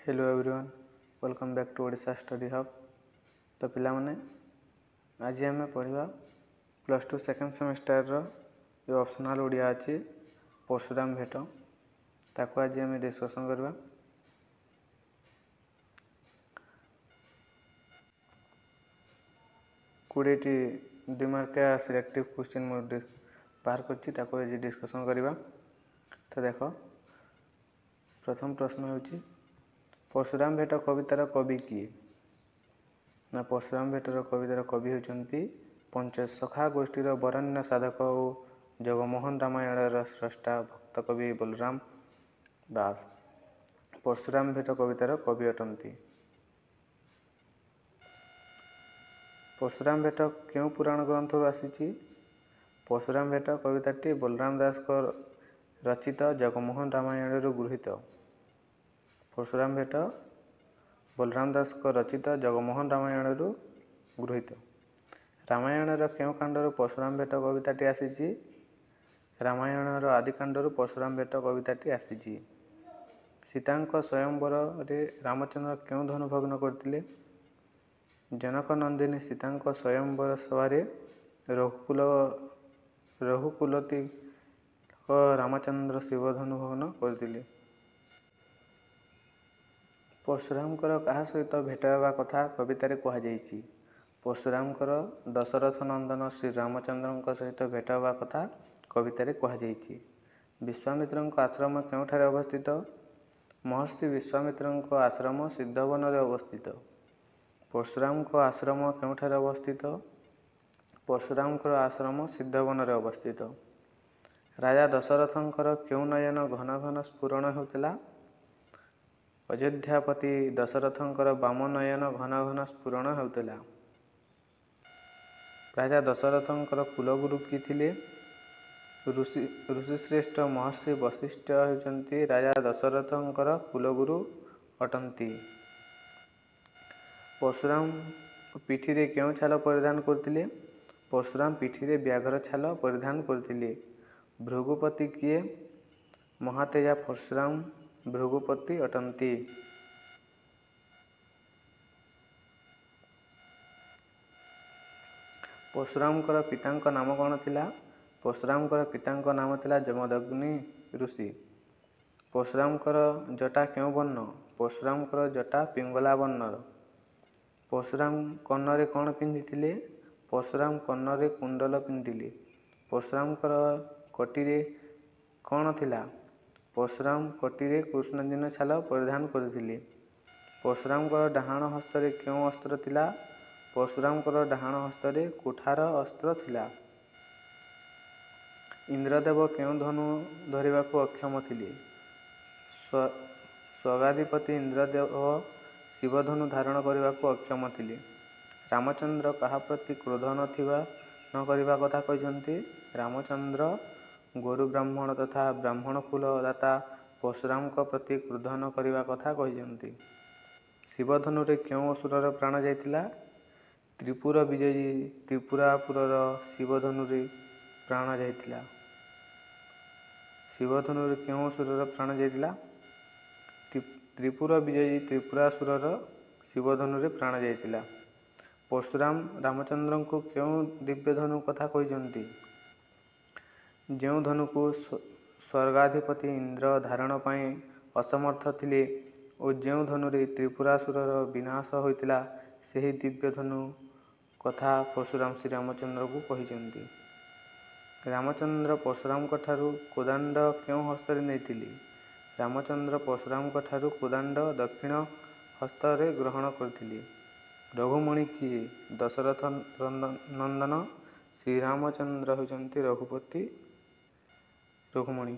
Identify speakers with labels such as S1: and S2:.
S1: Hello everyone, welcome back to Odisha study hub. तो पिला माने आज आम पढ़ा +2 सेकेंड सेमेस्टर जो ऑप्शनल ओडिया अच्छी परशुराम भेट ताको आज आम डिस्कसन करवा। कोड़े डिमार्किया सिलेक्टिव क्वेश्चन बाहर कर डिस्कसन करवा। तो देख प्रथम प्रश्न होची परशुराम भेट कवितार कवि किए ना। परशुराम भेटर कवितार कवि होचंती पंचसखा गोष्ठीर बरण्य साधक और जगमोहन रामायण स्रष्टा भक्त कवि बलराम दास परशुराम भेट कवितार कवि अटंती। परशुराम भेट क्यों पुराण ग्रंथ आसी? परशुराम भेट कविताटी बलराम दास को रचित जगमोहन रामायण गृहीत। परशुराम भेट बलराम दास को रचित जगमोहन रामायण गृहीत। रामायणर क्यों कांडर परशुराम भेट कविताटी आसी? रामायणर आदिकांडर परशुराम भेट कविताटी आसी। सीतांक स्वयंवर रे रामचंद्र क्यों धनु भग्न करते? जनक नंदिनी सीतांक स्वयंवर सभारे रघुकुलती रामचंद्र शिवधनु भग्न करते। परशुरामकर कहा सहित भेट होगा कथा कवितारे कहुଯାଇଛି? परशुरामकर दशरथ नंदन श्री रामचंद्र सहित भेट होगा कथा कवितारे कहुଯାଇଛି। विश्वामित्रଙ୍କ आश्रम केउठारे अवस्थित? महर्षि विश्वामित्रଙ୍କ आश्रम सिद्धवन रे अवस्थित। परशुरामଙ୍କ आश्रम केउठारे अवस्थित? परशुरामଙ୍କର आश्रम सिद्धवन रे अवस्थित। राजा दशरथଙ୍କର केउ नयन घन घन स्फुरण हेउतिला? अयोध्यापति दशरथଙ୍କର बाम नयन घन घन स्फुरण हेउतिला। राजा दशरथଙ୍କର कुलगुरु कि थिले? ऋषिश्रेष्ठ महर्षि वशिष्ठ हेउचंती राजा दशरथଙ୍କର कुलगुरु अटंती। परशुराम पिठीरे केउ छाल परिधान करथिले? परशुराम पिठीरे व्याघ्र छाल परिधान करथिले। भृगुपति किए? महातेजा परशुराम भृगुपति अटंती। परशुरामकर पितांक नाम कौन थिला? परशुरामकर पितांक नाम थिला जमदग्नि ऋषि। परशुरामकर जटा केउ वर्ण? परशुरामकर जटा पिंगला वर्णर। परशुराम कन्नरे कौन पिंधिथिले? परशुराम कन्नरे कुंडल पिंधिले। परशुरामकर कटीरे कौन थिला? परशुराम कटीरे कृष्णजिन छाल परिधान करथिले। परशुरामकर डाहाण हस्तरे केउ अस्त्र थिला? परशुरामकर डाहाण हस्तरे कुठार अस्त्र थिला। इंद्रदेव केउ धनु धरिबाकु अक्षम थिले? स्वर्गाधिपति इंद्रदेव शिवधनु धारण करने अक्षम थिले। रामचंद्र कहा प्रति क्रोध न करने कथा कहते? रामचंद्र गोरु ब्राह्मण तथा ब्राह्मण कुल दाता परशुराम प्रति क्रोध न करने कथा कहते। शिवधनु रे क्यों असुरर प्राण जाइतिला? त्रिपुर विजयी त्रिपुरापुरर शिवधनु रे प्राण जाइतिला। शिवधनु रे क्यों असुरर प्राण जाइतिला? त्रिपुर विजयी त्रिपुरासुरर शिवधनु रे प्राण जाइतिला। परशुराम रामचंद्र को क्यों दिव्य धनु कथा कहते? जो धनु को स्वर्गाधिपति इंद्र धारण पाई असमर्थ थिले और जो धनु रे त्रिपुरासुरर विनाश होइतिला सेही दिव्य धनु कथा परशुराम श्री रामचंद्र को कहते। रामचंद्र परशुराम ठारू कोदांड क्यों हस्तरे नैथिले? रामचंद्र परशुराम ठारू कोदांड दक्षिण हस्तरे ग्रहण करथिले। रघुमणि किए? दशरथ नंदन श्रीरामचंद्र होचंती रघुपति रघुमणि।